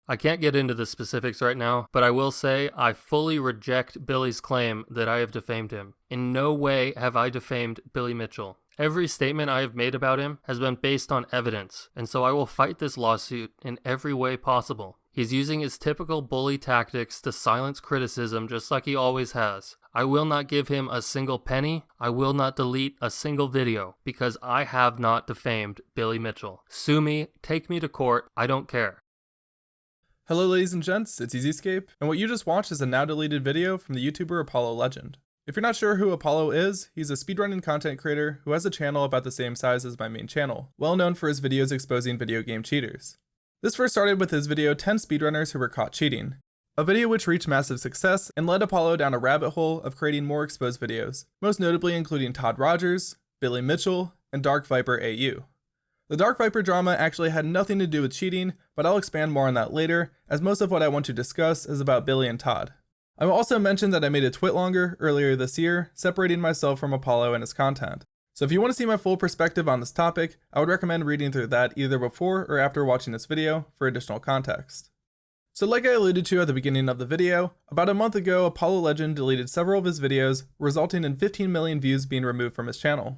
I can't get into the specifics right now, but I will say I fully reject Billy's claim that I have defamed him. In no way have I defamed Billy Mitchell. Every statement I have made about him has been based on evidence, and so I will fight this lawsuit in every way possible. He's using his typical bully tactics to silence criticism just like he always has. I will not give him a single penny. I will not delete a single video because I have not defamed Billy Mitchell. Sue me, take me to court, I don't care. Hello ladies and gents, it's EZScape, and what you just watched is a now deleted video from the YouTuber Apollo Legend. If you're not sure who Apollo is, he's a speedrunning content creator who has a channel about the same size as my main channel, well known for his videos exposing video game cheaters. This first started with his video 10 speedrunners who were caught cheating, a video which reached massive success and led Apollo down a rabbit hole of creating more exposed videos, most notably including Todd Rogers, Billy Mitchell, and DarkViperAU. The Dark Viper drama actually had nothing to do with cheating, but I'll expand more on that later, as most of what I want to discuss is about Billy and Todd. I will also mention that I made a twit longer earlier this year, separating myself from Apollo and his content. So if you want to see my full perspective on this topic, I would recommend reading through that either before or after watching this video for additional context. So like I alluded to at the beginning of the video, about a month ago Apollo Legend deleted several of his videos, resulting in 15 million views being removed from his channel.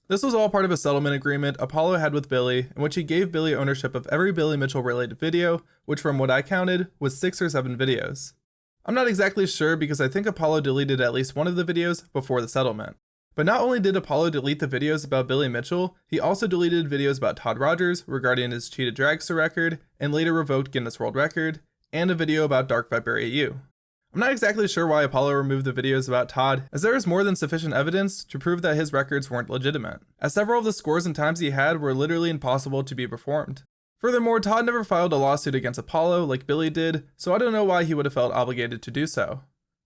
This was all part of a settlement agreement Apollo had with Billy, in which he gave Billy ownership of every Billy Mitchell related video, which from what I counted was 6 or 7 videos. I'm not exactly sure because I think Apollo deleted at least one of the videos before the settlement. But not only did Apollo delete the videos about Billy Mitchell, he also deleted videos about Todd Rogers regarding his cheated dragster record and later revoked Guinness World Record, and a video about DarkViperAU. I'm not exactly sure why Apollo removed the videos about Todd, as there is more than sufficient evidence to prove that his records weren't legitimate, as several of the scores and times he had were literally impossible to be performed. Furthermore, Todd never filed a lawsuit against Apollo like Billy did, so I don't know why he would have felt obligated to do so.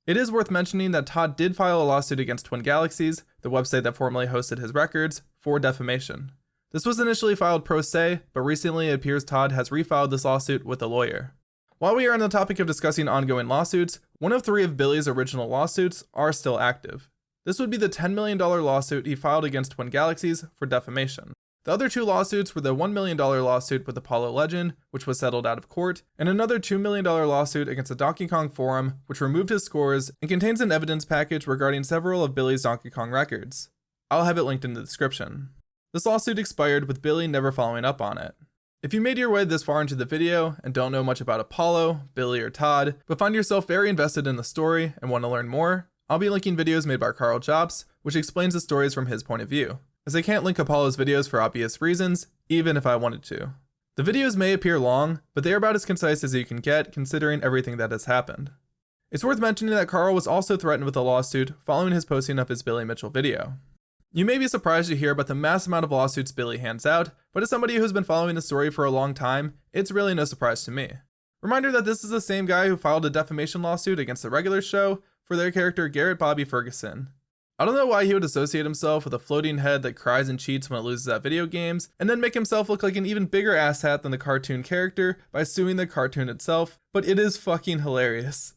It is worth mentioning that Todd did file a lawsuit against Twin Galaxies, the website that formerly hosted his records, for defamation. This was initially filed pro se, but recently it appears Todd has refiled this lawsuit with a lawyer. While we are on the topic of discussing ongoing lawsuits, one of 3 of Billy's original lawsuits are still active. This would be the $10 million lawsuit he filed against Twin Galaxies for defamation. The other 2 lawsuits were the $1 million lawsuit with Apollo Legend, which was settled out of court, and another $2 million lawsuit against the Donkey Kong forum, which removed his scores and contains an evidence package regarding several of Billy's Donkey Kong records. I'll have it linked in the description. This lawsuit expired with Billy never following up on it. If you made your way this far into the video and don't know much about Apollo, Billy, or Todd, but find yourself very invested in the story and want to learn more, I'll be linking videos made by Karl Jobst, which explains the stories from his point of view, as I can't link Apollo's videos for obvious reasons, even if I wanted to. The videos may appear long, but they are about as concise as you can get considering everything that has happened. It's worth mentioning that Karl was also threatened with a lawsuit following his posting of his Billy Mitchell video. You may be surprised to hear about the mass amount of lawsuits Billy hands out, but as somebody who's been following the story for a long time, it's really no surprise to me. Reminder that this is the same guy who filed a defamation lawsuit against the regular show for their character Garrett Bobby Ferguson. I don't know why he would associate himself with a floating head that cries and cheats when it loses at video games, and then make himself look like an even bigger asshat than the cartoon character by suing the cartoon itself, but it is fucking hilarious.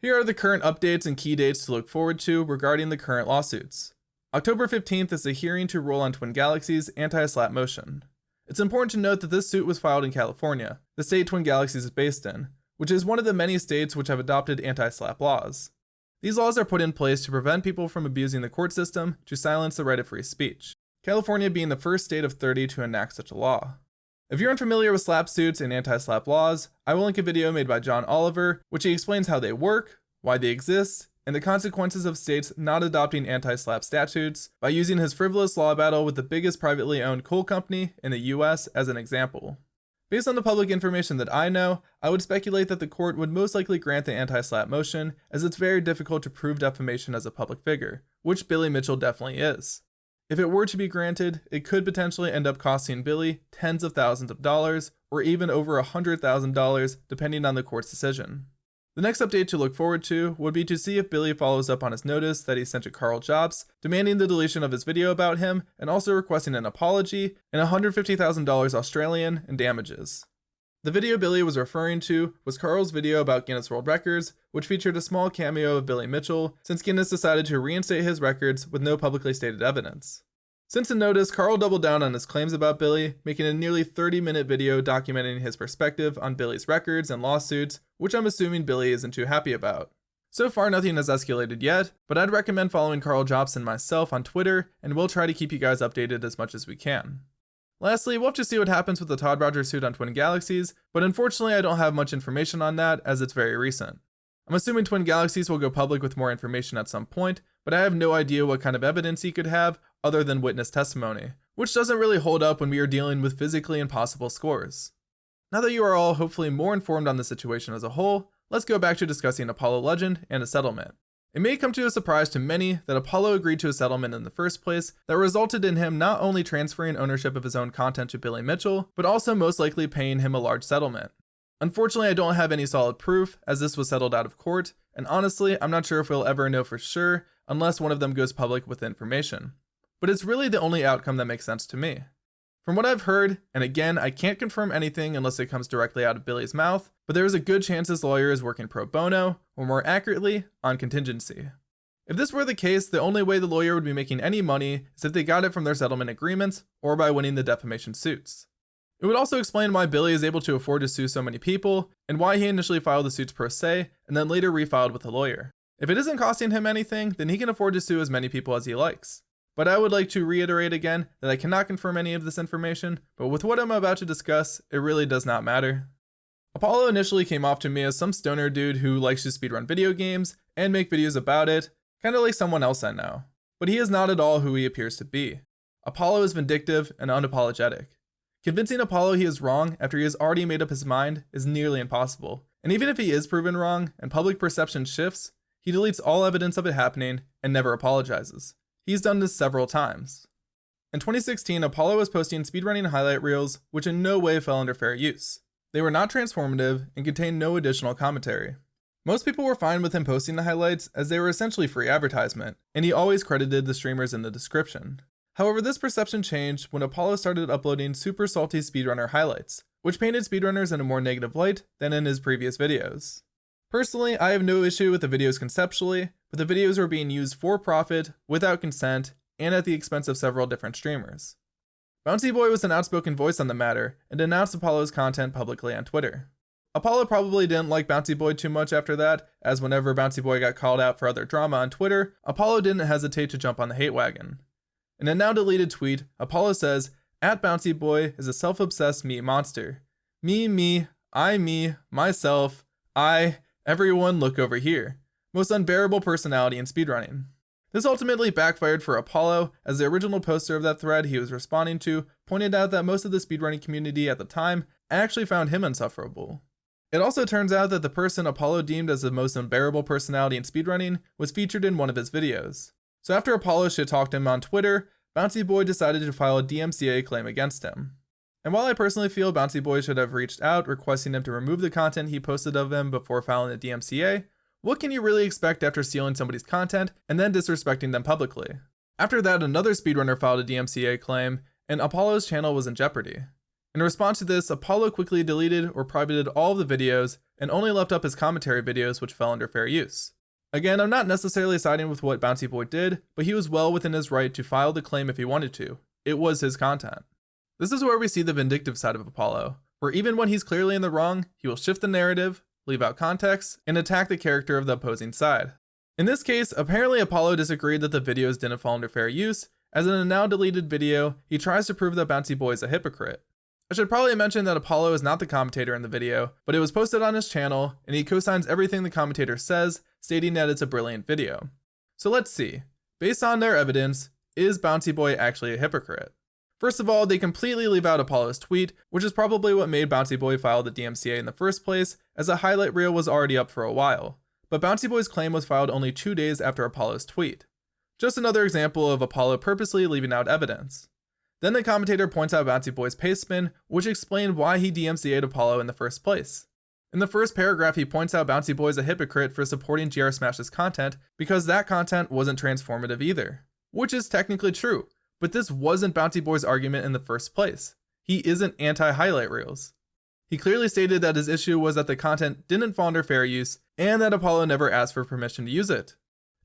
Here are the current updates and key dates to look forward to regarding the current lawsuits. October 15th is the hearing to rule on Twin Galaxies' anti-SLAPP motion. It's important to note that this suit was filed in California, the state Twin Galaxies is based in, which is one of the many states which have adopted anti-SLAPP laws. These laws are put in place to prevent people from abusing the court system to silence the right of free speech, California being the first state of 30 to enact such a law. If you're unfamiliar with SLAPP suits and anti-SLAPP laws, I will link a video made by John Oliver, which he explains how they work, why they exist, and the consequences of states not adopting anti-SLAPP statutes by using his frivolous law battle with the biggest privately owned coal company in the US as an example. Based on the public information that I know, I would speculate that the court would most likely grant the anti-SLAPP motion, as it's very difficult to prove defamation as a public figure, which Billy Mitchell definitely is. If it were to be granted, it could potentially end up costing Billy tens of thousands of dollars, or even over $100,000 depending on the court's decision. The next update to look forward to would be to see if Billy follows up on his notice that he sent to Karl Jobst, demanding the deletion of his video about him, and also requesting an apology and $150,000 Australian in damages. The video Billy was referring to was Karl's video about Guinness World Records, which featured a small cameo of Billy Mitchell, since Guinness decided to reinstate his records with no publicly stated evidence. Since the notice, Karl doubled down on his claims about Billy, making a nearly 30-minute video documenting his perspective on Billy's records and lawsuits, which I'm assuming Billy isn't too happy about. So far, nothing has escalated yet, but I'd recommend following Karl Jobst and myself on Twitter, and we'll try to keep you guys updated as much as we can. Lastly, we'll have to see what happens with the Todd Rogers suit on Twin Galaxies, but unfortunately I don't have much information on that as it's very recent. I'm assuming Twin Galaxies will go public with more information at some point, but I have no idea what kind of evidence he could have other than witness testimony, which doesn't really hold up when we are dealing with physically impossible scores. Now that you are all hopefully more informed on the situation as a whole, let's go back to discussing Apollo Legend and a settlement. It may come to a surprise to many that Apollo agreed to a settlement in the first place that resulted in him not only transferring ownership of his own content to Billy Mitchell, but also most likely paying him a large settlement. Unfortunately, I don't have any solid proof, as this was settled out of court, and honestly, I'm not sure if we'll ever know for sure unless one of them goes public with the information. But it's really the only outcome that makes sense to me. From what I've heard, and again, I can't confirm anything unless it comes directly out of Billy's mouth, but there is a good chance his lawyer is working pro bono, or more accurately, on contingency. If this were the case, the only way the lawyer would be making any money is if they got it from their settlement agreements, or by winning the defamation suits. It would also explain why Billy is able to afford to sue so many people, and why he initially filed the suits pro se, and then later refiled with a lawyer. If it isn't costing him anything, then he can afford to sue as many people as he likes. But I would like to reiterate again that I cannot confirm any of this information, but with what I'm about to discuss, it really does not matter. Apollo initially came off to me as some stoner dude who likes to speedrun video games and make videos about it, kinda like someone else I know. But he is not at all who he appears to be. Apollo is vindictive and unapologetic. Convincing Apollo he is wrong after he has already made up his mind is nearly impossible, and even if he is proven wrong and public perception shifts, he deletes all evidence of it happening and never apologizes. He's done this several times. In 2016, Apollo was posting speedrunning highlight reels, which in no way fell under fair use. They were not transformative and contained no additional commentary. Most people were fine with him posting the highlights as they were essentially free advertisement, and he always credited the streamers in the description. However, this perception changed when Apollo started uploading super salty speedrunner highlights, which painted speedrunners in a more negative light than in his previous videos. Personally, I have no issue with the videos conceptually, but the videos were being used for profit, without consent, and at the expense of several different streamers. Bounceyboy was an outspoken voice on the matter, and denounced Apollo's content publicly on Twitter. Apollo probably didn't like Bounceyboy too much after that, as whenever Bounceyboy got called out for other drama on Twitter, Apollo didn't hesitate to jump on the hate wagon. In a now deleted tweet, Apollo says, @Bounceyboy is a self-obsessed meat monster. Me, I, me, myself, I, everyone look over here. Most unbearable personality in speedrunning. This ultimately backfired for Apollo, as the original poster of that thread he was responding to pointed out that most of the speedrunning community at the time actually found him insufferable. It also turns out that the person Apollo deemed as the most unbearable personality in speedrunning was featured in one of his videos. So after Apollo shit-talked him on Twitter, Bounceyboy decided to file a DMCA claim against him. And while I personally feel Bounceyboy should have reached out requesting him to remove the content he posted of him before filing a DMCA, what can you really expect after stealing somebody's content and then disrespecting them publicly? After that, another speedrunner filed a DMCA claim, and Apollo's channel was in jeopardy. In response to this, Apollo quickly deleted or privated all of the videos and only left up his commentary videos, which fell under fair use. Again, I'm not necessarily siding with what Bounceyboy did, but he was well within his right to file the claim if he wanted to. It was his content. This is where we see the vindictive side of Apollo, where even when he's clearly in the wrong, he will shift the narrative, leave out context, and attack the character of the opposing side. In this case, apparently Apollo disagreed that the videos didn't fall under fair use, as in a now deleted video, he tries to prove that Bounceyboy is a hypocrite. I should probably mention that Apollo is not the commentator in the video, but it was posted on his channel, and he co-signs everything the commentator says, stating that it's a brilliant video. So let's see. Based on their evidence, is Bounceyboy actually a hypocrite? First of all, they completely leave out Apollo's tweet, which is probably what made Bounceyboy file the DMCA in the first place, as a highlight reel was already up for a while. But Bounceyboy's claim was filed only 2 days after Apollo's tweet. Just another example of Apollo purposely leaving out evidence. Then the commentator points out Bounceyboy's pace spin, which explained why he DMCA'd Apollo in the first place. In the first paragraph, he points out Bounceyboy is a hypocrite for supporting GR Smash's content because that content wasn't transformative either. Which is technically true, but this wasn't Bounceyboy's argument in the first place. He isn't anti-highlight reels. He clearly stated that his issue was that the content didn't fall under fair use and that Apollo never asked for permission to use it.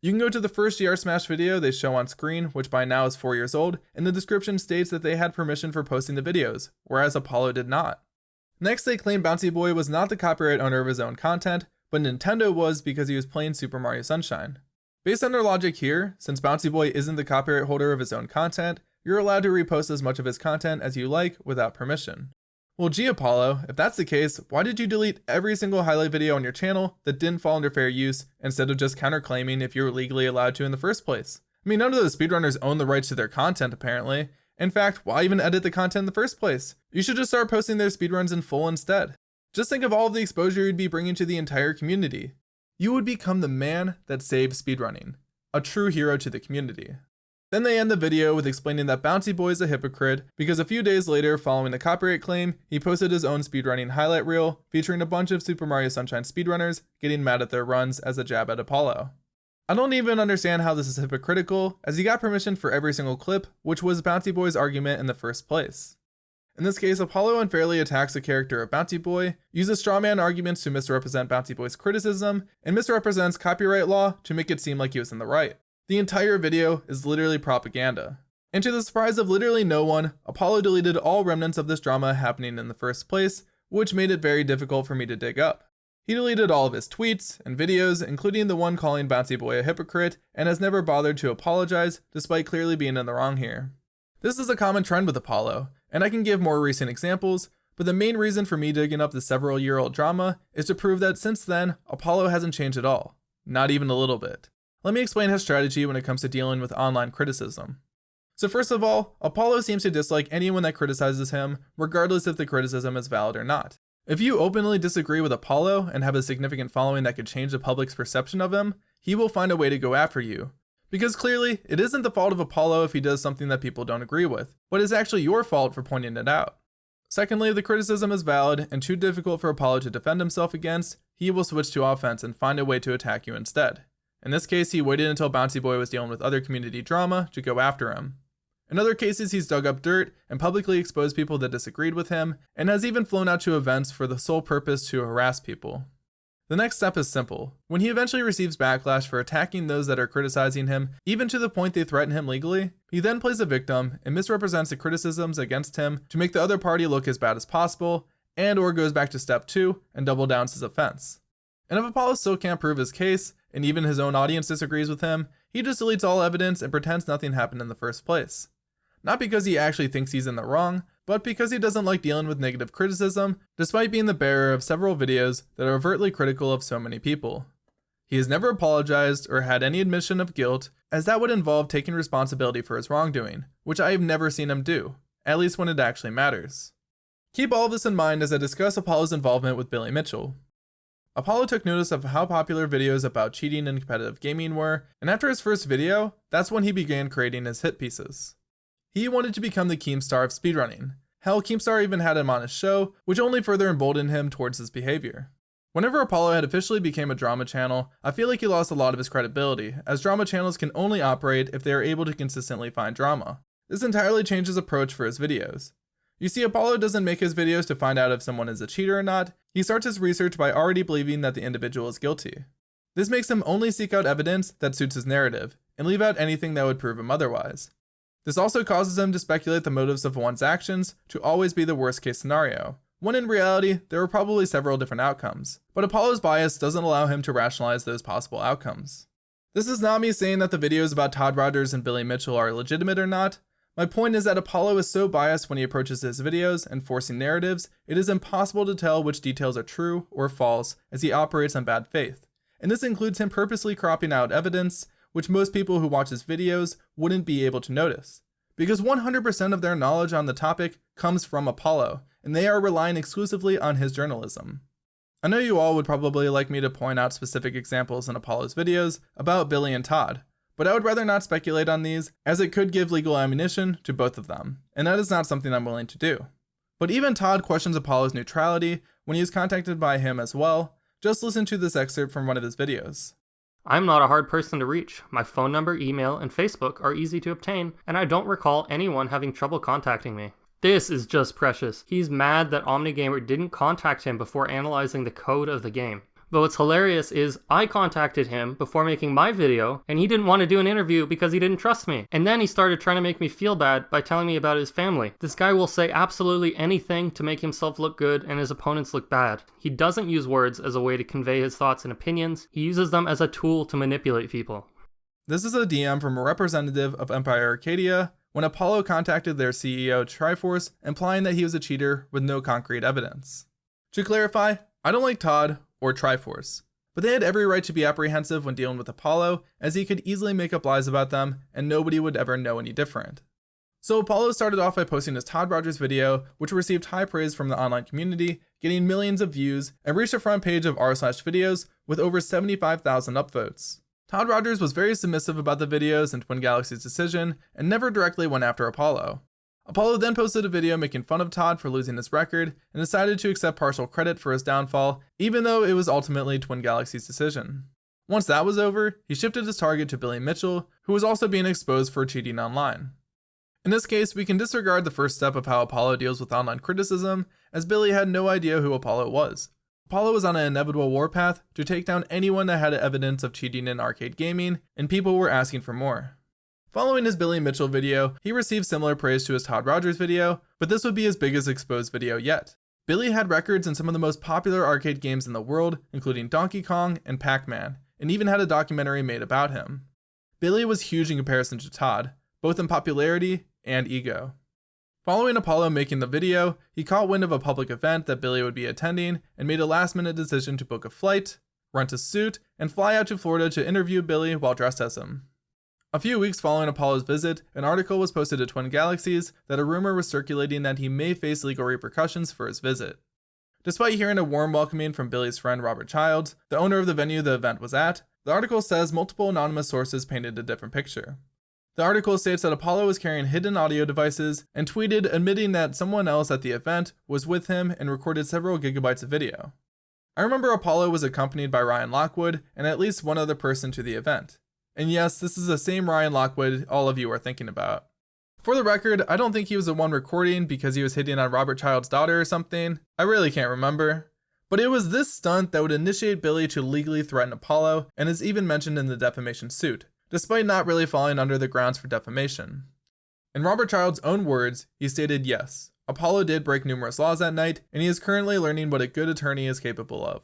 You can go to the first GR Smash video they show on screen, which by now is 4 years old, and the description states that they had permission for posting the videos, whereas Apollo did not. Next, they claim Bounceyboy was not the copyright owner of his own content, but Nintendo was because he was playing Super Mario Sunshine. Based on their logic here, since Bounceyboy isn't the copyright holder of his own content, you're allowed to repost as much of his content as you like without permission. Well, gee Apollo, if that's the case, why did you delete every single highlight video on your channel that didn't fall under fair use instead of just counterclaiming if you were legally allowed to in the first place? I mean, none of those speedrunners own the rights to their content apparently. In fact, why even edit the content in the first place? You should just start posting their speedruns in full instead. Just think of all of the exposure you'd be bringing to the entire community. You would become the man that saved speedrunning, a true hero to the community. Then they end the video with explaining that Bounceyboy is a hypocrite because a few days later, following the copyright claim, he posted his own speedrunning highlight reel featuring a bunch of Super Mario Sunshine speedrunners getting mad at their runs as a jab at Apollo. I don't even understand how this is hypocritical, as he got permission for every single clip, which was Bounceyboy's argument in the first place. In this case, Apollo unfairly attacks the character of Bounceyboy, uses strawman arguments to misrepresent Bounceyboy's criticism, and misrepresents copyright law to make it seem like he was in the right. The entire video is literally propaganda. And to the surprise of literally no one, Apollo deleted all remnants of this drama happening in the first place, which made it very difficult for me to dig up. He deleted all of his tweets and videos, including the one calling Bounceyboy a hypocrite, and has never bothered to apologize, despite clearly being in the wrong here. This is a common trend with Apollo, and I can give more recent examples, but the main reason for me digging up the several-year-old drama is to prove that since then, Apollo hasn't changed at all. Not even a little bit. Let me explain his strategy when it comes to dealing with online criticism. So first of all, Apollo seems to dislike anyone that criticizes him, regardless if the criticism is valid or not. If you openly disagree with Apollo and have a significant following that could change the public's perception of him, he will find a way to go after you. Because clearly, it isn't the fault of Apollo if he does something that people don't agree with, but it's actually your fault for pointing it out. Secondly, if the criticism is valid and too difficult for Apollo to defend himself against, he will switch to offense and find a way to attack you instead. In this case, he waited until Bounceyboy was dealing with other community drama to go after him. In other cases, he's dug up dirt and publicly exposed people that disagreed with him, and has even flown out to events for the sole purpose to harass people. The next step is simple. When he eventually receives backlash for attacking those that are criticizing him, even to the point they threaten him legally, he then plays a victim and misrepresents the criticisms against him to make the other party look as bad as possible, and or goes back to step 2 and double downs his offense. And if Apollo still can't prove his case, and even his own audience disagrees with him, he just deletes all evidence and pretends nothing happened in the first place. Not because he actually thinks he's in the wrong, but because he doesn't like dealing with negative criticism, despite being the bearer of several videos that are overtly critical of so many people. He has never apologized or had any admission of guilt, as that would involve taking responsibility for his wrongdoing, which I have never seen him do, at least when it actually matters. Keep all of this in mind as I discuss Apollo's involvement with Billy Mitchell. Apollo took notice of how popular videos about cheating in competitive gaming were, and after his first video, that's when he began creating his hit pieces. He wanted to become the Keemstar of speedrunning. Hell, Keemstar even had him on his show, which only further emboldened him towards his behavior. Whenever Apollo had officially became a drama channel, I feel like he lost a lot of his credibility, as drama channels can only operate if they are able to consistently find drama. This entirely changed his approach for his videos. You see, Apollo doesn't make his videos to find out if someone is a cheater or not, he starts his research by already believing that the individual is guilty. This makes him only seek out evidence that suits his narrative, and leave out anything that would prove him otherwise. This also causes him to speculate the motives of one's actions to always be the worst case scenario, when in reality, there were probably several different outcomes, but Apollo's bias doesn't allow him to rationalize those possible outcomes. This is not me saying that the videos about Todd Rogers and Billy Mitchell are legitimate or not. My point is that Apollo is so biased when he approaches his videos and forcing narratives, it is impossible to tell which details are true or false as he operates on bad faith. And this includes him purposely cropping out evidence, which most people who watch his videos wouldn't be able to notice. Because 100% of their knowledge on the topic comes from Apollo, and they are relying exclusively on his journalism. I know you all would probably like me to point out specific examples in Apollo's videos about Billy and Todd, but I would rather not speculate on these, as it could give legal ammunition to both of them, and that is not something I'm willing to do. But even Todd questions Apollo's neutrality when he is contacted by him as well. Just listen to this excerpt from one of his videos. I'm not a hard person to reach. My phone number, email, and Facebook are easy to obtain, and I don't recall anyone having trouble contacting me. This is just precious. He's mad that OmniGamer didn't contact him before analyzing the code of the game. But what's hilarious is I contacted him before making my video, and he didn't want to do an interview because he didn't trust me. And then he started trying to make me feel bad by telling me about his family. This guy will say absolutely anything to make himself look good and his opponents look bad. He doesn't use words as a way to convey his thoughts and opinions. He uses them as a tool to manipulate people. This is a DM from a representative of Empire Arcadia when Apollo contacted their CEO Triforce, implying that he was a cheater with no concrete evidence. To clarify, I don't like Todd or Triforce, but they had every right to be apprehensive when dealing with Apollo, as he could easily make up lies about them and nobody would ever know any different. So Apollo started off by posting his Todd Rogers video, which received high praise from the online community, getting millions of views, and reached the front page of r/videos with over 75,000 upvotes. Todd Rogers was very submissive about the videos and Twin Galaxies' decision, and never directly went after Apollo. Apollo then posted a video making fun of Todd for losing his record, and decided to accept partial credit for his downfall, even though it was ultimately Twin Galaxies' decision. Once that was over, he shifted his target to Billy Mitchell, who was also being exposed for cheating online. In this case, we can disregard the first step of how Apollo deals with online criticism, as Billy had no idea who Apollo was. Apollo was on an inevitable warpath to take down anyone that had evidence of cheating in arcade gaming, and people were asking for more. Following his Billy Mitchell video, he received similar praise to his Todd Rogers video, but this would be his biggest exposed video yet. Billy had records in some of the most popular arcade games in the world, including Donkey Kong and Pac-Man, and even had a documentary made about him. Billy was huge in comparison to Todd, both in popularity and ego. Following Apollo making the video, he caught wind of a public event that Billy would be attending and made a last-minute decision to book a flight, rent a suit, and fly out to Florida to interview Billy while dressed as him. A few weeks following Apollo's visit, an article was posted to Twin Galaxies that a rumor was circulating that he may face legal repercussions for his visit. Despite hearing a warm welcoming from Billy's friend Robert Childs, the owner of the venue the event was at, the article says multiple anonymous sources painted a different picture. The article states that Apollo was carrying hidden audio devices and tweeted admitting that someone else at the event was with him and recorded several gigabytes of video. I remember Apollo was accompanied by Ryan Lockwood and at least one other person to the event. And yes, this is the same Ryan Lockwood all of you are thinking about. For the record, I don't think he was the one recording because he was hitting on Robert Childs' daughter or something. I really can't remember. But it was this stunt that would initiate Billy to legally threaten Apollo and is even mentioned in the defamation suit, despite not really falling under the grounds for defamation. In Robert Childs' own words, he stated yes, Apollo did break numerous laws that night, and he is currently learning what a good attorney is capable of.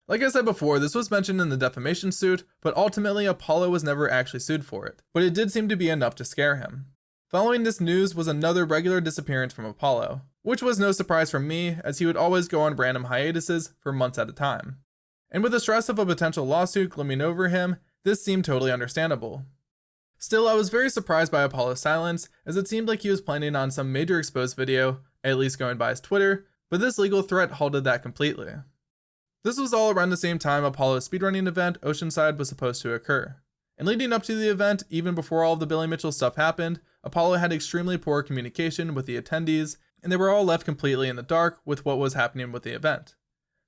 Like I said before, this was mentioned in the defamation suit, but ultimately Apollo was never actually sued for it, but it did seem to be enough to scare him. Following this news was another regular disappearance from Apollo, which was no surprise from me, as he would always go on random hiatuses for months at a time. And with the stress of a potential lawsuit glooming over him, this seemed totally understandable. Still, I was very surprised by Apollo's silence, as it seemed like he was planning on some major exposed video, at least going by his Twitter, but this legal threat halted that completely. This was all around the same time Apollo's speedrunning event, Oceanside, was supposed to occur. And leading up to the event, even before all of the Billy Mitchell stuff happened, Apollo had extremely poor communication with the attendees, and they were all left completely in the dark with what was happening with the event.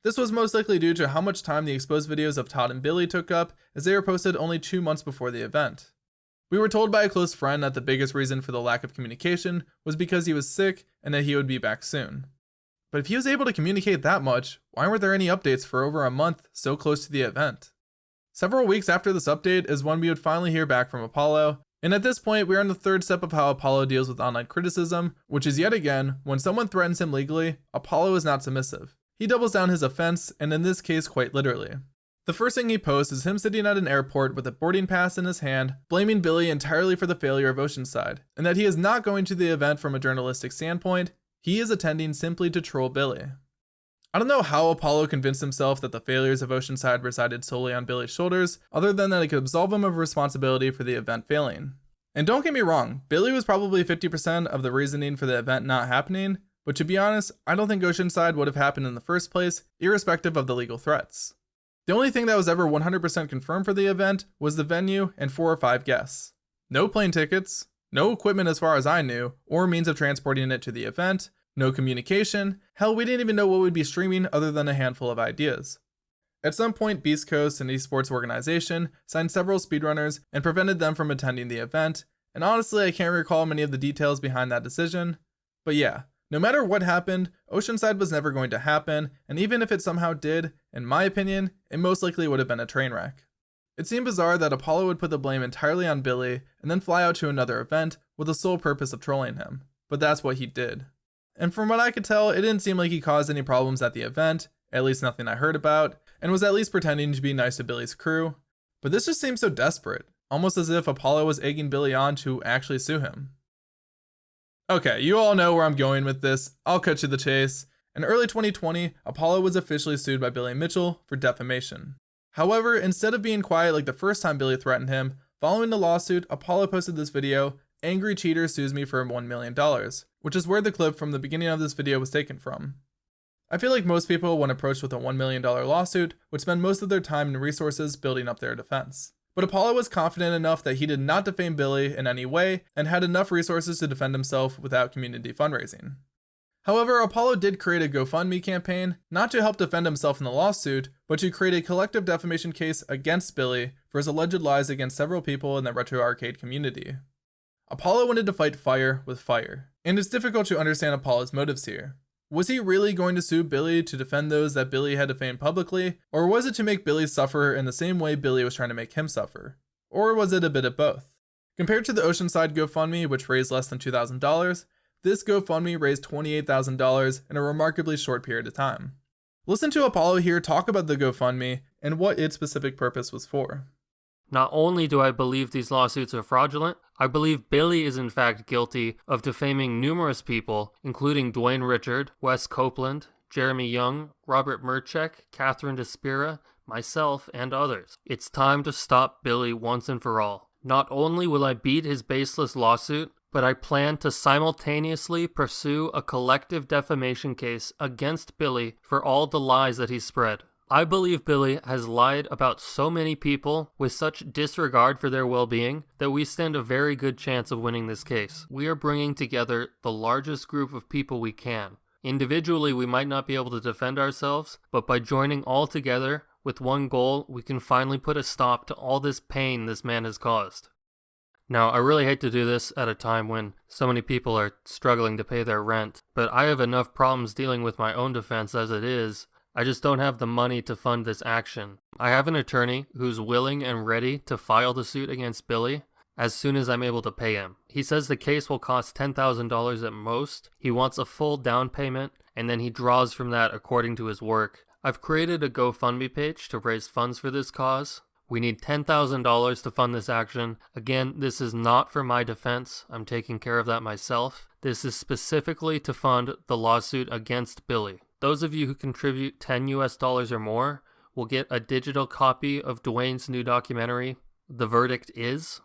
This was most likely due to how much time the exposed videos of Todd and Billy took up, as they were posted only 2 months before the event. We were told by a close friend that the biggest reason for the lack of communication was because he was sick and that he would be back soon. But if he was able to communicate that much, why weren't there any updates for over a month so close to the event? Several weeks after this update is when we would finally hear back from Apollo, and at this point we are in the third step of how Apollo deals with online criticism, which is yet again, when someone threatens him legally, Apollo is not submissive. He doubles down his offense, and in this case quite literally. The first thing he posts is him sitting at an airport with a boarding pass in his hand, blaming Billy entirely for the failure of Oceanside, and that he is not going to the event from a journalistic standpoint, he is attending simply to troll Billy. I don't know how Apollo convinced himself that the failures of Oceanside resided solely on Billy's shoulders, other than that it could absolve him of responsibility for the event failing. And don't get me wrong, Billy was probably 50% of the reasoning for the event not happening, but to be honest, I don't think Oceanside would have happened in the first place, irrespective of the legal threats. The only thing that was ever 100% confirmed for the event was the venue and 4 or 5 guests. No plane tickets, no equipment as far as I knew, or means of transporting it to the event, no communication, hell we didn't even know what we'd be streaming other than a handful of ideas. At some point, Beast Coast, an esports organization, signed several speedrunners and prevented them from attending the event, and honestly I can't recall many of the details behind that decision, but yeah. No matter what happened, Oceanside was never going to happen, and even if it somehow did, In my opinion, it most likely would have been a train wreck. It seemed bizarre that Apollo would put the blame entirely on Billy and then fly out to another event with the sole purpose of trolling him, but that's what he did. And from what I could tell, it didn't seem like he caused any problems at the event, at least nothing I heard about, and was at least pretending to be nice to Billy's crew. But this just seems so desperate, almost as if Apollo was egging Billy on to actually sue him. Okay, you all know where I'm going with this, I'll cut to the chase. In early 2020, Apollo was officially sued by Billy Mitchell for defamation. However, instead of being quiet like the first time Billy threatened him, following the lawsuit, Apollo posted this video, "Angry Cheater Sues Me for $1 million, which is where the clip from the beginning of this video was taken from. I feel like most people, when approached with a $1 million lawsuit, would spend most of their time and resources building up their defense. But Apollo was confident enough that he did not defame Billy in any way and had enough resources to defend himself without community fundraising. However, Apollo did create a GoFundMe campaign, not to help defend himself in the lawsuit, but to create a collective defamation case against Billy for his alleged lies against several people in the retro arcade community. Apollo wanted to fight fire with fire, and it's difficult to understand Apollo's motives here. Was he really going to sue Billy to defend those that Billy had defamed publicly, or was it to make Billy suffer in the same way Billy was trying to make him suffer? Or was it a bit of both? Compared to the Oceanside GoFundMe, which raised less than $2,000, this GoFundMe raised $28,000 in a remarkably short period of time. Listen to Apollo here talk about the GoFundMe and what its specific purpose was for. Not only do I believe these lawsuits are fraudulent, I believe Billy is in fact guilty of defaming numerous people, including Dwayne Richard, Wes Copeland, Jeremy Young, Robert Merchek, Catherine Despira, myself, and others. It's time to stop Billy once and for all. Not only will I beat his baseless lawsuit, but I plan to simultaneously pursue a collective defamation case against Billy for all the lies that he spread. I believe Billy has lied about so many people with such disregard for their well-being that we stand a very good chance of winning this case. We are bringing together the largest group of people we can. Individually, we might not be able to defend ourselves, but by joining all together with one goal, we can finally put a stop to all this pain this man has caused. Now, I really hate to do this at a time when so many people are struggling to pay their rent, but I have enough problems dealing with my own defense as it is. I just don't have the money to fund this action. I have an attorney who's willing and ready to file the suit against Billy as soon as I'm able to pay him. He says the case will cost $10,000 at most. He wants a full down payment, and then he draws from that according to his work. I've created a GoFundMe page to raise funds for this cause. We need $10,000 to fund this action. Again, this is not for my defense. I'm taking care of that myself. This is specifically to fund the lawsuit against Billy. Those of you who contribute $10 US or more will get a digital copy of Dwayne's new documentary, The Verdict Is.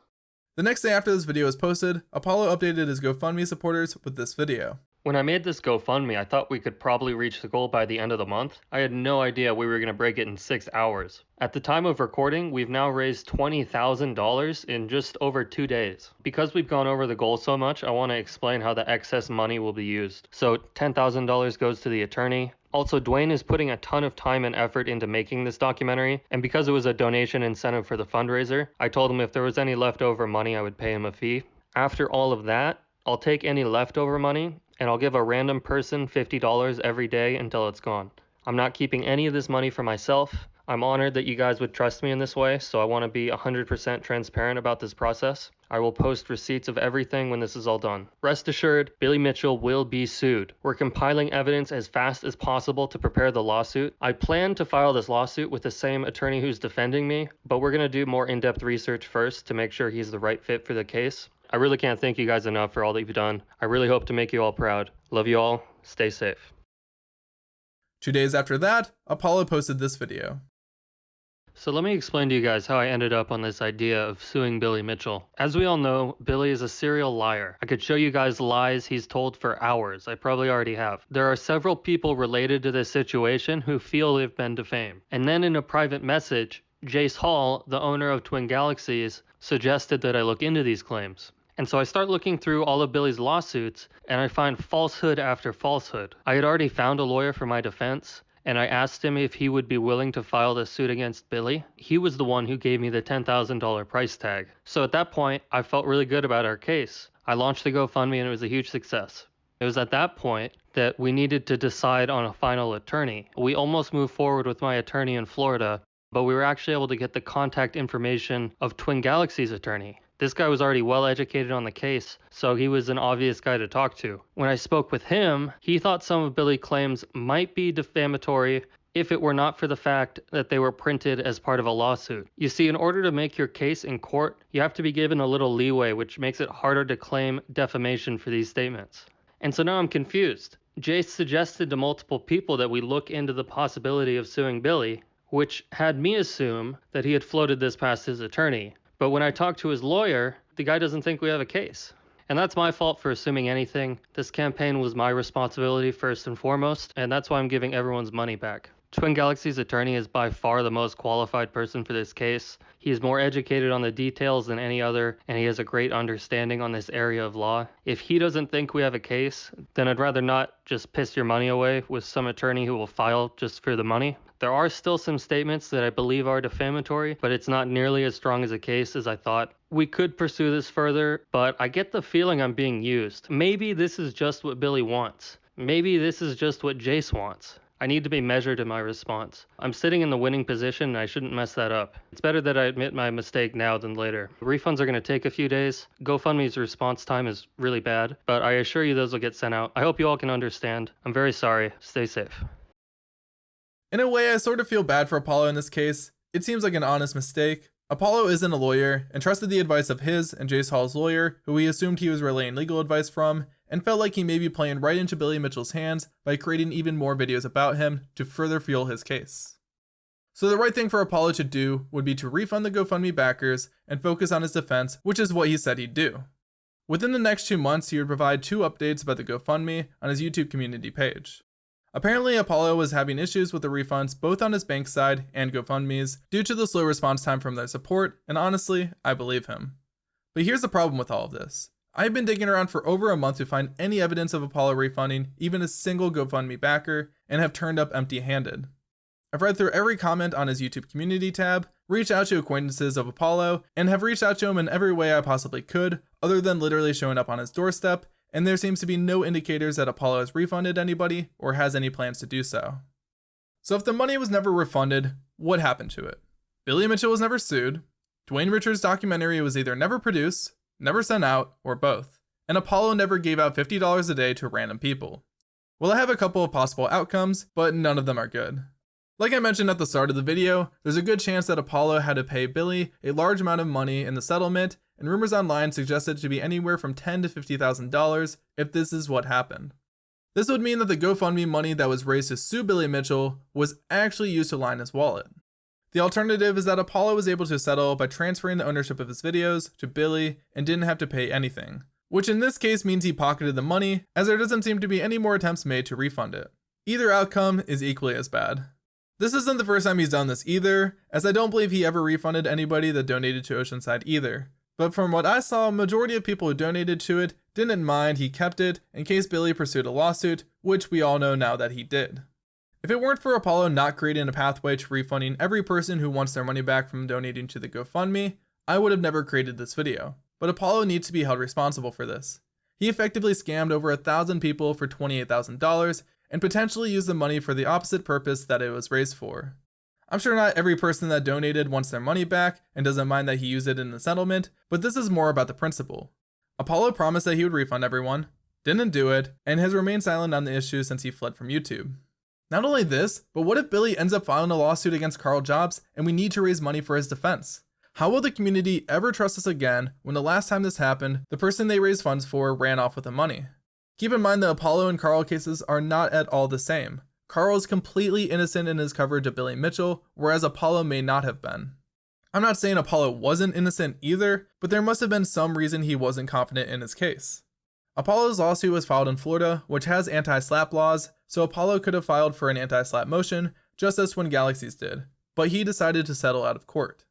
The next day after this video was posted, Apollo updated his GoFundMe supporters with this video. When I made this GoFundMe, I thought we could probably reach the goal by the end of the month. I had no idea we were going to break it in 6 hours. At the time of recording, we've now raised $20,000 in just over 2 days. Because we've gone over the goal so much, I want to explain how the excess money will be used. So $10,000 goes to the attorney. Also, Dwayne is putting a ton of time and effort into making this documentary, and because it was a donation incentive for the fundraiser, I told him if there was any leftover money, I would pay him a fee. After all of that, I'll take any leftover money, and I'll give a random person $50 every day until it's gone. I'm not keeping any of this money for myself. I'm honored that you guys would trust me in this way, so I want to be 100% transparent about this process. I will post receipts of everything when this is all done. Rest assured, Billy Mitchell will be sued. We're compiling evidence as fast as possible to prepare the lawsuit. I plan to file this lawsuit with the same attorney who's defending me, but we're going to do more in-depth research first to make sure he's the right fit for the case. I really can't thank you guys enough for all that you've done. I really hope to make you all proud. Love you all. Stay safe. 2 days after that, Apollo posted this video. So let me explain to you guys how I ended up on this idea of suing Billy Mitchell. As we all know, Billy is a serial liar. I could show you guys lies he's told for hours. I probably already have. There are several people related to this situation who feel they've been defamed. And then in a private message, Jace Hall, the owner of Twin Galaxies, suggested that I look into these claims. And so I start looking through all of Billy's lawsuits, and I find falsehood after falsehood. I had already found a lawyer for my defense, and I asked him if he would be willing to file the suit against Billy. He was the one who gave me the $10,000 price tag. So at that point, I felt really good about our case. I launched the GoFundMe and it was a huge success. It was at that point that we needed to decide on a final attorney. We almost moved forward with my attorney in Florida, but we were actually able to get the contact information of Twin Galaxies' attorney. This guy was already well educated on the case, so he was an obvious guy to talk to. When I spoke with him, he thought some of Billy's claims might be defamatory if it were not for the fact that they were printed as part of a lawsuit. You see, in order to make your case in court, you have to be given a little leeway, which makes it harder to claim defamation for these statements. And so now I'm confused. Jay suggested to multiple people that we look into the possibility of suing Billy, which had me assume that he had floated this past his attorney. But when I talked to his lawyer, the guy doesn't think we have a case. And that's my fault for assuming anything. This campaign was my responsibility first and foremost, and that's why I'm giving everyone's money back. Twin Galaxies' attorney is by far the most qualified person for this case. He is more educated on the details than any other, and he has a great understanding on this area of law. If he doesn't think we have a case, then I'd rather not just piss your money away with some attorney who will file just for the money. There are still some statements that I believe are defamatory, but it's not nearly as strong as a case as I thought. We could pursue this further, but I get the feeling I'm being used. Maybe this is just what Billy wants. Maybe this is just what Jace wants. I need to be measured in my response. I'm sitting in the winning position and I shouldn't mess that up. It's better that I admit my mistake now than later. Refunds are going to take a few days. GoFundMe's response time is really bad, but I assure you those will get sent out. I hope you all can understand. I'm very sorry. Stay safe. In a way, I sort of feel bad for Apollo in this case. It seems like an honest mistake. Apollo isn't a lawyer and trusted the advice of his and Jace Hall's lawyer, who he assumed he was relaying legal advice from, and felt like he may be playing right into Billy Mitchell's hands by creating even more videos about him to further fuel his case. So the right thing for Apollo to do would be to refund the GoFundMe backers and focus on his defense, which is what he said he'd do. Within the next 2 months, he would provide 2 updates about the GoFundMe on his YouTube community page. Apparently, Apollo was having issues with the refunds both on his bank side and GoFundMe's due to the slow response time from their support, and honestly, I believe him. But here's the problem with all of this. I've been digging around for over a month to find any evidence of Apollo refunding even a single GoFundMe backer, and have turned up empty-handed. I've read through every comment on his YouTube community tab, reached out to acquaintances of Apollo, and have reached out to him in every way I possibly could, other than literally showing up on his doorstep, and there seems to be no indicators that Apollo has refunded anybody or has any plans to do so. So if the money was never refunded, what happened to it? Billy Mitchell was never sued, Dwayne Richards' documentary was either never produced, never sent out, or both, and Apollo never gave out $50 a day to random people. Well, I have a couple of possible outcomes, but none of them are good. Like I mentioned at the start of the video, there's a good chance that Apollo had to pay Billy a large amount of money in the settlement, and rumors online suggested it to be anywhere from $10,000 to $50,000 if this is what happened. This would mean that the GoFundMe money that was raised to sue Billy Mitchell was actually used to line his wallet. The alternative is that Apollo was able to settle by transferring the ownership of his videos to Billy and didn't have to pay anything, which in this case means he pocketed the money, as there doesn't seem to be any more attempts made to refund it. Either outcome is equally as bad. This isn't the first time he's done this either, as I don't believe he ever refunded anybody that donated to Oceanside either. But from what I saw, a majority of people who donated to it didn't mind he kept it in case Billy pursued a lawsuit, which we all know now that he did. If it weren't for Apollo not creating a pathway to refunding every person who wants their money back from donating to the GoFundMe, I would have never created this video. But Apollo needs to be held responsible for this. He effectively scammed over 1,000 people for $28,000 and potentially used the money for the opposite purpose that it was raised for. I'm sure not every person that donated wants their money back and doesn't mind that he used it in the settlement, but this is more about the principle. Apollo promised that he would refund everyone, didn't do it, and has remained silent on the issue since he fled from YouTube. Not only this, but what if Billy ends up filing a lawsuit against Karl Jobst and we need to raise money for his defense? How will the community ever trust us again when the last time this happened, the person they raised funds for ran off with the money? Keep in mind the Apollo and Karl cases are not at all the same. Karl is completely innocent in his coverage of Billy Mitchell, whereas Apollo may not have been. I'm not saying Apollo wasn't innocent either, but there must have been some reason he wasn't confident in his case. Apollo's lawsuit was filed in Florida, which has anti-SLAPP laws, so Apollo could have filed for an anti-SLAPP motion, just as Twin Galaxies did, but he decided to settle out of court.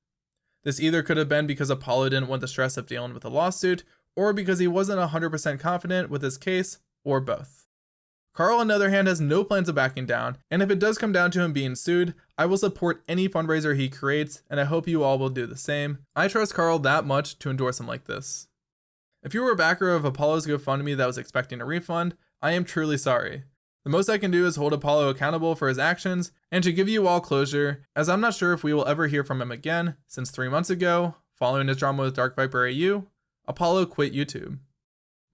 This either could have been because Apollo didn't want the stress of dealing with a lawsuit, or because he wasn't 100% confident with his case, or both. Karl, on the other hand, has no plans of backing down, and if it does come down to him being sued, I will support any fundraiser he creates, and I hope you all will do the same. I trust Karl that much to endorse him like this. If you were a backer of Apollo's GoFundMe that was expecting a refund, I am truly sorry. The most I can do is hold Apollo accountable for his actions and to give you all closure, as I'm not sure if we will ever hear from him again, since 3 months ago, following his drama with DarkViperAU, Apollo quit YouTube.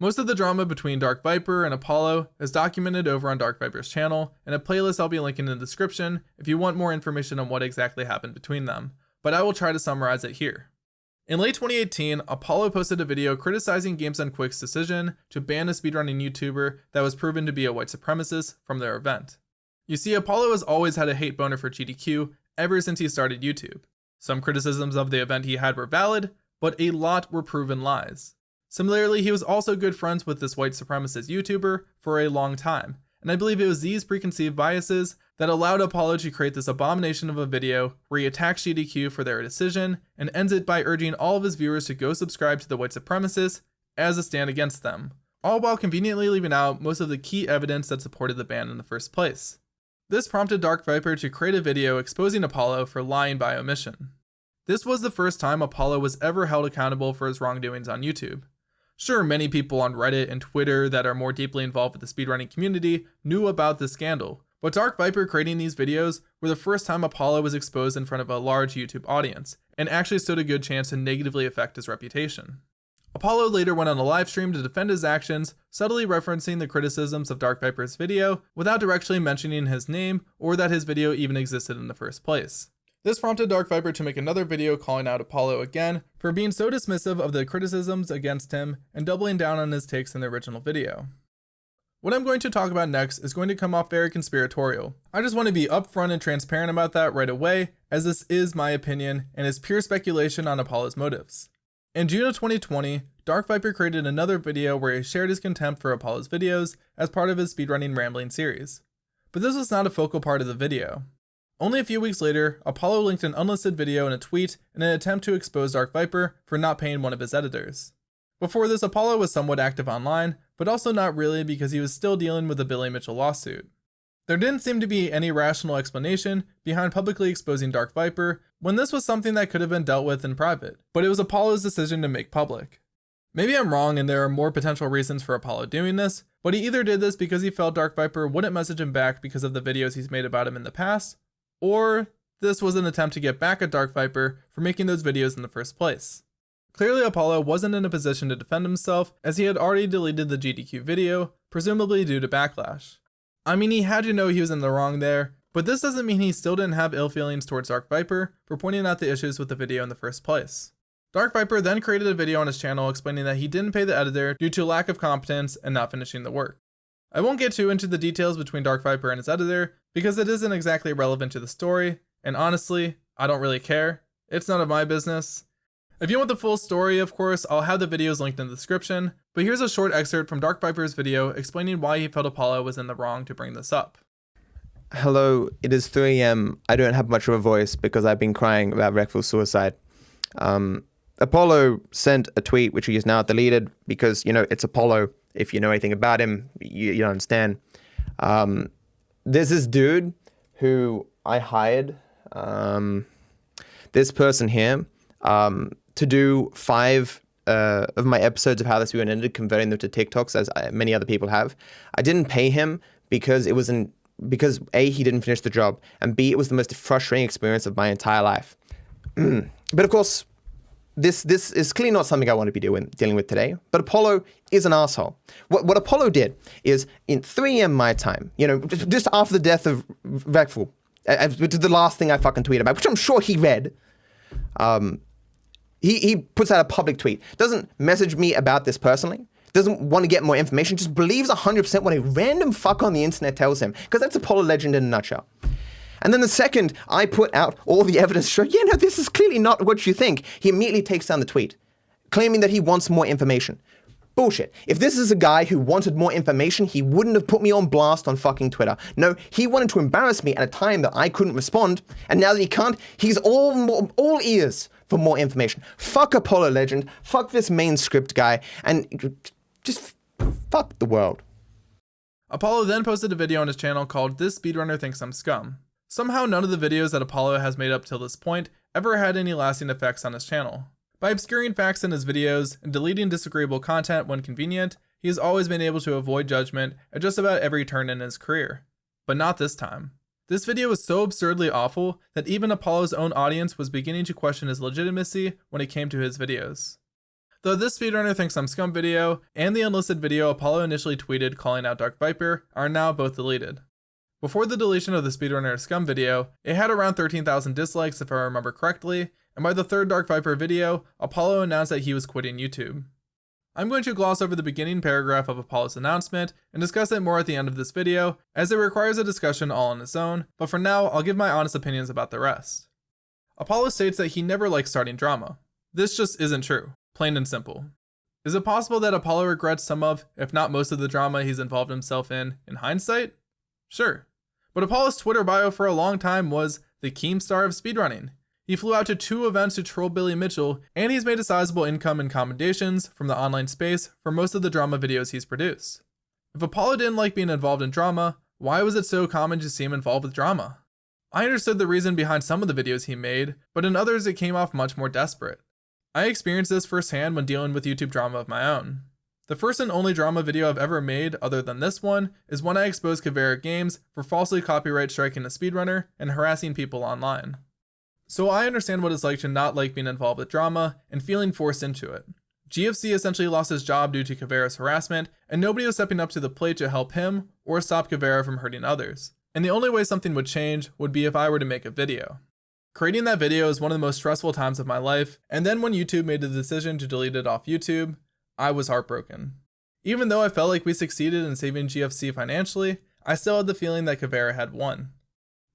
Most of the drama between Dark Viper and Apollo is documented over on Dark Viper's channel, and a playlist I'll be linking in the description if you want more information on what exactly happened between them, but I will try to summarize it here. In late 2018, Apollo posted a video criticizing Games Done Quick's decision to ban a speedrunning YouTuber that was proven to be a white supremacist from their event. You see, Apollo has always had a hate boner for GDQ ever since he started YouTube. Some criticisms of the event he had were valid, but a lot were proven lies. Similarly, he was also good friends with this white supremacist YouTuber for a long time, and I believe it was these preconceived biases that allowed Apollo to create this abomination of a video where he attacks GDQ for their decision and ends it by urging all of his viewers to go subscribe to the white supremacists as a stand against them, all while conveniently leaving out most of the key evidence that supported the ban in the first place. This prompted Dark Viper to create a video exposing Apollo for lying by omission. This was the first time Apollo was ever held accountable for his wrongdoings on YouTube. Sure, many people on Reddit and Twitter that are more deeply involved with the speedrunning community knew about this scandal, but Dark Viper creating these videos were the first time Apollo was exposed in front of a large YouTube audience, and actually stood a good chance to negatively affect his reputation. Apollo later went on a live stream to defend his actions, subtly referencing the criticisms of Dark Viper's video without directly mentioning his name or that his video even existed in the first place. This prompted Dark Viper to make another video calling out Apollo again for being so dismissive of the criticisms against him and doubling down on his takes in the original video. What I'm going to talk about next is going to come off very conspiratorial. I just want to be upfront and transparent about that right away, as this is my opinion and is pure speculation on Apollo's motives. In June of 2020, Dark Viper created another video where he shared his contempt for Apollo's videos as part of his speedrunning rambling series. But this was not a focal part of the video. Only a few weeks later, Apollo linked an unlisted video in a tweet in an attempt to expose Dark Viper for not paying one of his editors. Before this, Apollo was somewhat active online, but also not really because he was still dealing with the Billy Mitchell lawsuit. There didn't seem to be any rational explanation behind publicly exposing Dark Viper when this was something that could have been dealt with in private, but it was Apollo's decision to make public. Maybe I'm wrong and there are more potential reasons for Apollo doing this, but he either did this because he felt Dark Viper wouldn't message him back because of the videos he's made about him in the past, or this was an attempt to get back at Dark Viper for making those videos in the first place. Clearly, Apollo wasn't in a position to defend himself as he had already deleted the GDQ video, presumably due to backlash. I mean, he had to know he was in the wrong there, but this doesn't mean he still didn't have ill feelings towards Dark Viper for pointing out the issues with the video in the first place. Dark Viper then created a video on his channel explaining that he didn't pay the editor due to lack of competence and not finishing the work. I won't get too into the details between Dark Viper and his editor because it isn't exactly relevant to the story, and honestly, I don't really care. It's none of my business. If you want the full story, of course, I'll have the videos linked in the description, but here's a short excerpt from Dark Viper's video explaining why he felt Apollo was in the wrong to bring this up. Hello, it is 3 AM. I don't have much of a voice because I've been crying about rectal suicide. Apollo sent a tweet, which he has now deleted because, it's Apollo. If you know anything about him, you understand. There's this dude who I hired, this person here, to do 5 of my episodes of How This Video Ended, converting them to TikToks, as many other people have. I didn't pay him because because A, he didn't finish the job, and B, it was the most frustrating experience of my entire life. But of course, this is clearly not something I want to be dealing with today, but Apollo is an asshole. What Apollo did is, in 3 AM my time, just after the death of Vecful, which is the last thing I fucking tweeted about, which I'm sure he read, he puts out a public tweet, doesn't message me about this personally, doesn't want to get more information, just believes 100% what a random fuck on the internet tells him, because that's Apollo legend in a nutshell. And then the second I put out all the evidence to show, this is clearly not what you think, he immediately takes down the tweet, claiming that he wants more information. Bullshit. If this is a guy who wanted more information, he wouldn't have put me on blast on fucking Twitter. No, he wanted to embarrass me at a time that I couldn't respond, and now that he can't, he's all ears for more information. Fuck Apollo legend, fuck this main script guy, and just fuck the world. Apollo then posted a video on his channel called This Speedrunner Thinks I'm Scum. Somehow none of the videos that Apollo has made up till this point ever had any lasting effects on his channel. By obscuring facts in his videos and deleting disagreeable content when convenient, he has always been able to avoid judgment at just about every turn in his career. But not this time. This video was so absurdly awful that even Apollo's own audience was beginning to question his legitimacy when it came to his videos. Though this speedrunner thinks I'm scum video and the unlisted video Apollo initially tweeted calling out Dark Viper are now both deleted. Before the deletion of the speedrunner scum video, it had around 13,000 dislikes if I remember correctly, and by the third Dark Viper video, Apollo announced that he was quitting YouTube. I'm going to gloss over the beginning paragraph of Apollo's announcement and discuss it more at the end of this video, as it requires a discussion all on its own, but for now, I'll give my honest opinions about the rest. Apollo states that he never likes starting drama. This just isn't true, plain and simple. Is it possible that Apollo regrets some of, if not most of the drama he's involved himself in hindsight? Sure. But Apollo's Twitter bio for a long time was the Keemstar of speedrunning. He flew out to 2 events to troll Billy Mitchell, and he's made a sizable income in commendations from the online space for most of the drama videos he's produced. If Apollo didn't like being involved in drama, why was it so common to see him involved with drama? I understood the reason behind some of the videos he made, but in others it came off much more desperate. I experienced this firsthand when dealing with YouTube drama of my own. The first and only drama video I've ever made, other than this one, is when I exposed Kavera Games for falsely copyright striking a speedrunner and harassing people online. So I understand what it's like to not like being involved with drama and feeling forced into it. GFC essentially lost his job due to Kavera's harassment, and nobody was stepping up to the plate to help him or stop Kavera from hurting others. And the only way something would change would be if I were to make a video. Creating that video is one of the most stressful times of my life, and then when YouTube made the decision to delete it off YouTube, I was heartbroken. Even though I felt like we succeeded in saving GFC financially, I still had the feeling that Kavera had won.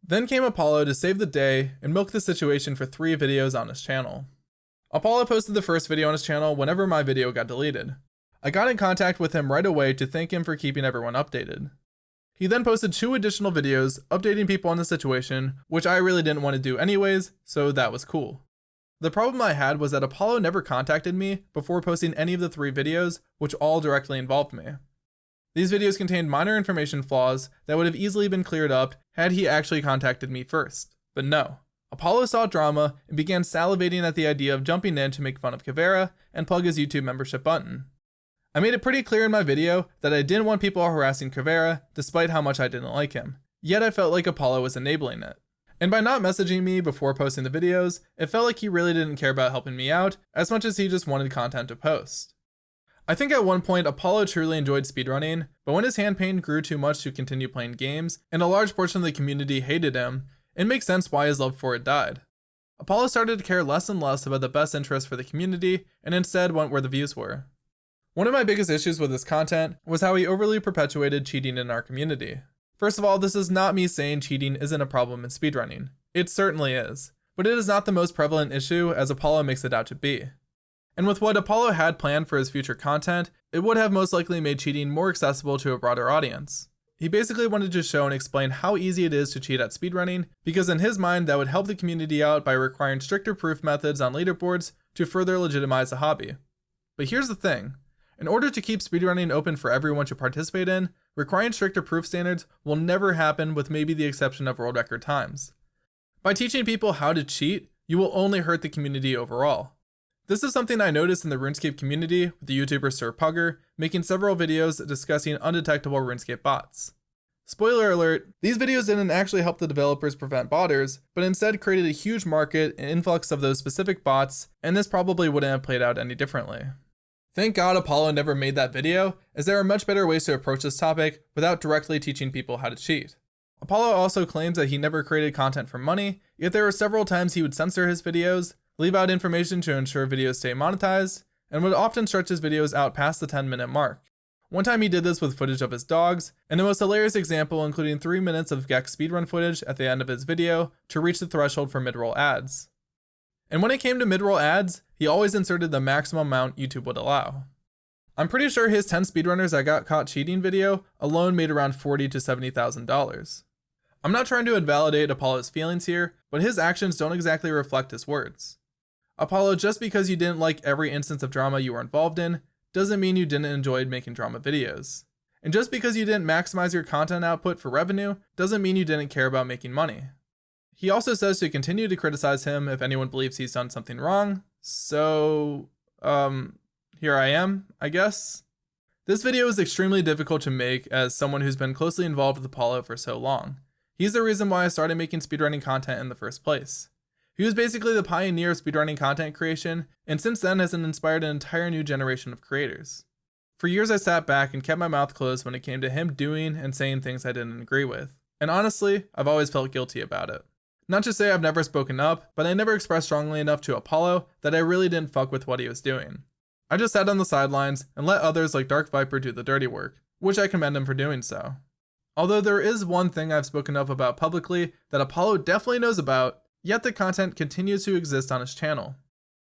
Then came Apollo to save the day and milk the situation for 3 videos on his channel. Apollo posted the first video on his channel whenever my video got deleted. I got in contact with him right away to thank him for keeping everyone updated. He then posted 2 additional videos updating people on the situation, which I really didn't want to do anyways, so that was cool. The problem I had was that Apollo never contacted me before posting any of the 3 videos, which all directly involved me. These videos contained minor information flaws that would have easily been cleared up had he actually contacted me first. But no. Apollo saw drama and began salivating at the idea of jumping in to make fun of Kavera and plug his YouTube membership button. I made it pretty clear in my video that I didn't want people harassing Kavera despite how much I didn't like him, yet I felt like Apollo was enabling it. And by not messaging me before posting the videos, it felt like he really didn't care about helping me out as much as he just wanted content to post. I think at one point Apollo truly enjoyed speedrunning, but when his hand pain grew too much to continue playing games, and a large portion of the community hated him, it makes sense why his love for it died. Apollo started to care less and less about the best interest for the community, and instead went where the views were. One of my biggest issues with his content was how he overly perpetuated cheating in our community. First of all, this is not me saying cheating isn't a problem in speedrunning. It certainly is, but it is not the most prevalent issue as Apollo makes it out to be. And with what Apollo had planned for his future content, it would have most likely made cheating more accessible to a broader audience. He basically wanted to show and explain how easy it is to cheat at speedrunning, because in his mind that would help the community out by requiring stricter proof methods on leaderboards to further legitimize the hobby. But here's the thing. In order to keep speedrunning open for everyone to participate in, requiring stricter proof standards will never happen with maybe the exception of world record times. By teaching people how to cheat, you will only hurt the community overall. This is something I noticed in the RuneScape community with the YouTuber Sir Pugger making several videos discussing undetectable RuneScape bots. Spoiler alert, these videos didn't actually help the developers prevent botters, but instead created a huge market and influx of those specific bots, and this probably wouldn't have played out any differently. Thank God Apollo never made that video, as there are much better ways to approach this topic without directly teaching people how to cheat. Apollo also claims that he never created content for money, yet there were several times he would censor his videos, leave out information to ensure videos stay monetized, and would often stretch his videos out past the 10-minute mark. One time he did this with footage of his dogs, and the most hilarious example including 3 minutes of Gex speedrun footage at the end of his video to reach the threshold for mid-roll ads. And when it came to mid-roll ads, he always inserted the maximum amount YouTube would allow. I'm pretty sure his 10 speedrunners that got caught cheating video alone made around $40,000 to $70,000. I'm not trying to invalidate Apollo's feelings here, but his actions don't exactly reflect his words. Apollo, just because you didn't like every instance of drama you were involved in, doesn't mean you didn't enjoy making drama videos. And just because you didn't maximize your content output for revenue, doesn't mean you didn't care about making money. He also says to continue to criticize him if anyone believes he's done something wrong, so, here I am, I guess. This video is extremely difficult to make as someone who's been closely involved with Apollo for so long. He's the reason why I started making speedrunning content in the first place. He was basically the pioneer of speedrunning content creation, and since then has inspired an entire new generation of creators. For years I sat back and kept my mouth closed when it came to him doing and saying things I didn't agree with. And honestly, I've always felt guilty about it. Not to say I've never spoken up, but I never expressed strongly enough to Apollo that I really didn't fuck with what he was doing. I just sat on the sidelines and let others like Dark Viper do the dirty work, which I commend him for doing so. Although there is one thing I've spoken up about publicly that Apollo definitely knows about, yet the content continues to exist on his channel.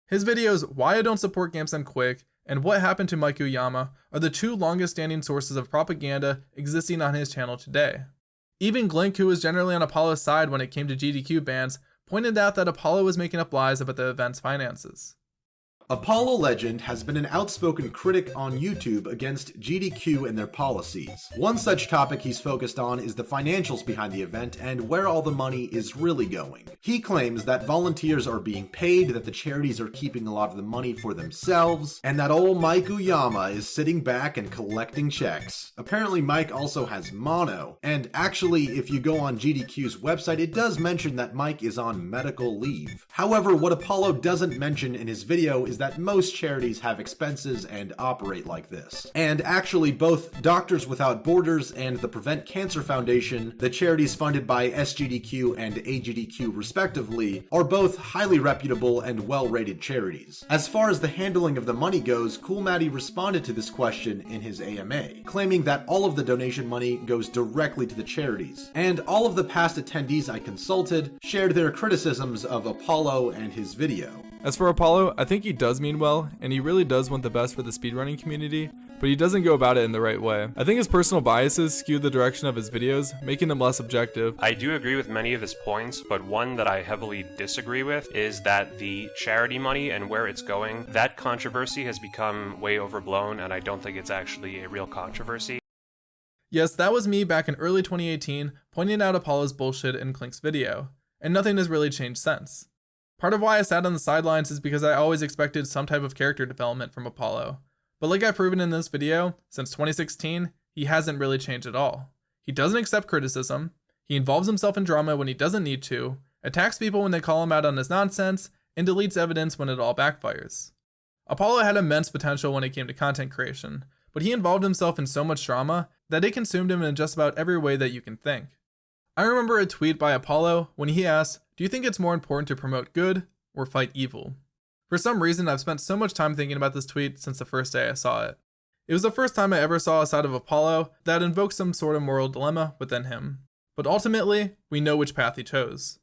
His videos Why I Don't Support Games End Quick and What Happened to Mike Uyama are the two longest standing sources of propaganda existing on his channel today. Even Glink, who was generally on Apollo's side when it came to GDQ bans, pointed out that Apollo was making up lies about the event's finances. Apollo Legend has been an outspoken critic on YouTube against GDQ and their policies. One such topic he's focused on is the financials behind the event and where all the money is really going. He claims that volunteers are being paid, that the charities are keeping a lot of the money for themselves, and that old Mike Uyama is sitting back and collecting checks. Apparently Mike also has mono, and actually if you go on GDQ's website it does mention that Mike is on medical leave. However, what Apollo doesn't mention in his video is that most charities have expenses and operate like this. And actually both Doctors Without Borders and the Prevent Cancer Foundation, the charities funded by SGDQ and AGDQ respectively, are both highly reputable and well-rated charities. As far as the handling of the money goes, Cool Maddie responded to this question in his AMA, claiming that all of the donation money goes directly to the charities. And all of the past attendees I consulted shared their criticisms of Apollo and his video. As for Apollo, I think he does mean well, and he really does want the best for the speedrunning community, but he doesn't go about it in the right way. I think his personal biases skew the direction of his videos, making them less objective. I do agree with many of his points, but one that I heavily disagree with is that the charity money and where it's going, that controversy has become way overblown, and I don't think it's actually a real controversy. Yes, that was me back in early 2018 pointing out Apollo's bullshit in Clink's video, and nothing has really changed since. Part of why I sat on the sidelines is because I always expected some type of character development from Apollo. But like I've proven in this video, since 2016, he hasn't really changed at all. He doesn't accept criticism, he involves himself in drama when he doesn't need to, attacks people when they call him out on his nonsense, and deletes evidence when it all backfires. Apollo had immense potential when it came to content creation, but he involved himself in so much drama that it consumed him in just about every way that you can think. I remember a tweet by Apollo when he asked, "Do you think it's more important to promote good or fight evil?" For some reason, I've spent so much time thinking about this tweet since the first day I saw it. It was the first time I ever saw a side of Apollo that invoked some sort of moral dilemma within him. But ultimately, we know which path he chose.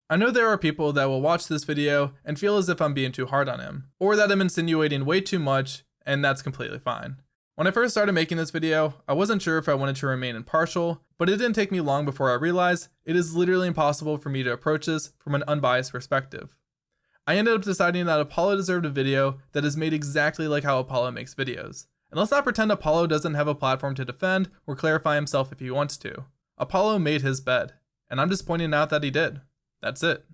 I know there are people that will watch this video and feel as if I'm being too hard on him, or that I'm insinuating way too much, and that's completely fine. When I first started making this video, I wasn't sure if I wanted to remain impartial, but it didn't take me long before I realized it is literally impossible for me to approach this from an unbiased perspective. I ended up deciding that Apollo deserved a video that is made exactly like how Apollo makes videos. And let's not pretend Apollo doesn't have a platform to defend or clarify himself if he wants to. Apollo made his bed, and I'm just pointing out that he did. That's it.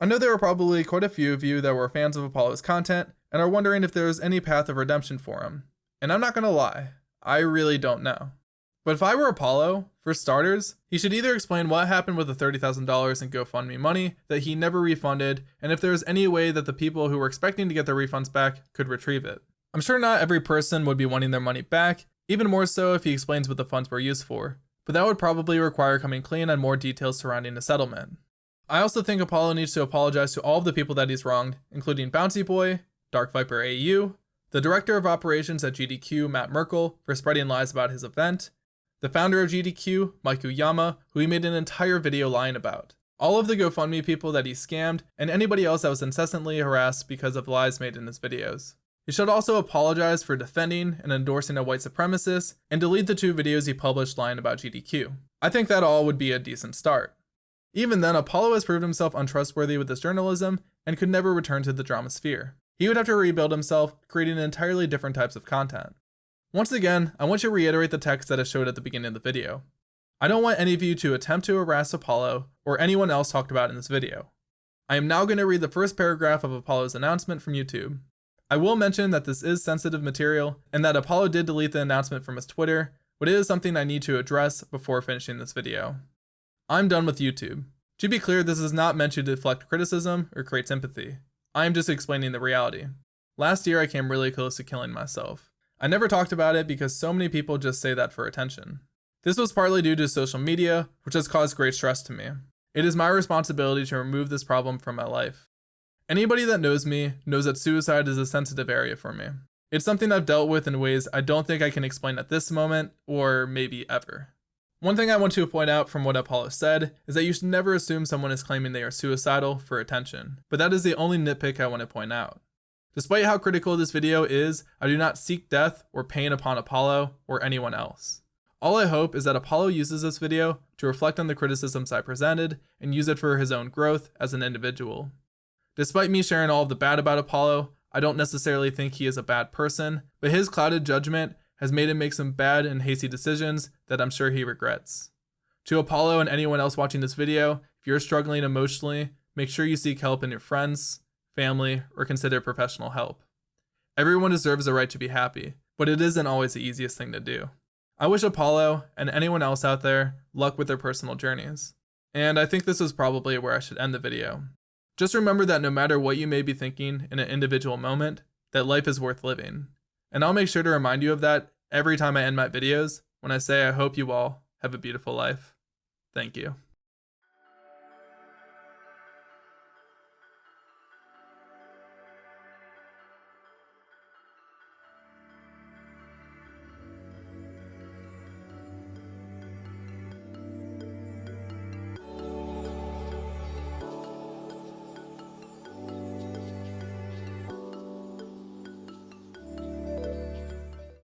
I know there are probably quite a few of you that were fans of Apollo's content and are wondering if there is any path of redemption for him. And I'm not gonna lie, I really don't know. But if I were Apollo, for starters, he should either explain what happened with the $30,000 in GoFundMe money that he never refunded, and if there's any way that the people who were expecting to get their refunds back could retrieve it. I'm sure not every person would be wanting their money back, even more so if he explains what the funds were used for, but that would probably require coming clean on more details surrounding the settlement. I also think Apollo needs to apologize to all of the people that he's wronged, including Bounceyboy, DarkViperAU, the Director of Operations at GDQ, Matt Merkel, for spreading lies about his event, the founder of GDQ, Mike Uyama, who he made an entire video lying about, all of the GoFundMe people that he scammed, and anybody else that was incessantly harassed because of lies made in his videos. He should also apologize for defending and endorsing a white supremacist, and delete the 2 videos he published lying about GDQ. I think that all would be a decent start. Even then, Apollo has proved himself untrustworthy with his journalism, and could never return to the drama sphere. He would have to rebuild himself, creating entirely different types of content. Once again, I want to reiterate the text that I showed at the beginning of the video. I don't want any of you to attempt to harass Apollo or anyone else talked about in this video. I am now going to read the first paragraph of Apollo's announcement from YouTube. I will mention that this is sensitive material and that Apollo did delete the announcement from his Twitter, but it is something I need to address before finishing this video. I'm done with YouTube. To be clear, this is not meant to deflect criticism or create sympathy. I am just explaining the reality. Last year I came really close to killing myself. I never talked about it because so many people just say that for attention. This was partly due to social media, which has caused great stress to me. It is my responsibility to remove this problem from my life. Anybody that knows me knows that suicide is a sensitive area for me. It's something I've dealt with in ways I don't think I can explain at this moment, or maybe ever. One thing I want to point out from what Apollo said is that you should never assume someone is claiming they are suicidal for attention, but that is the only nitpick I want to point out. Despite how critical this video is, I do not seek death or pain upon Apollo or anyone else. All I hope is that Apollo uses this video to reflect on the criticisms I presented and use it for his own growth as an individual. Despite me sharing all of the bad about Apollo, I don't necessarily think he is a bad person, but his clouded judgment has made him make some bad and hasty decisions that I'm sure he regrets. To Apollo and anyone else watching this video, if you're struggling emotionally, make sure you seek help in your friends, family, or consider professional help. Everyone deserves the right to be happy, but it isn't always the easiest thing to do. I wish Apollo and anyone else out there luck with their personal journeys. And I think this is probably where I should end the video. Just remember that no matter what you may be thinking in an individual moment, that life is worth living. And I'll make sure to remind you of that every time I end my videos when I say I hope you all have a beautiful life. Thank you.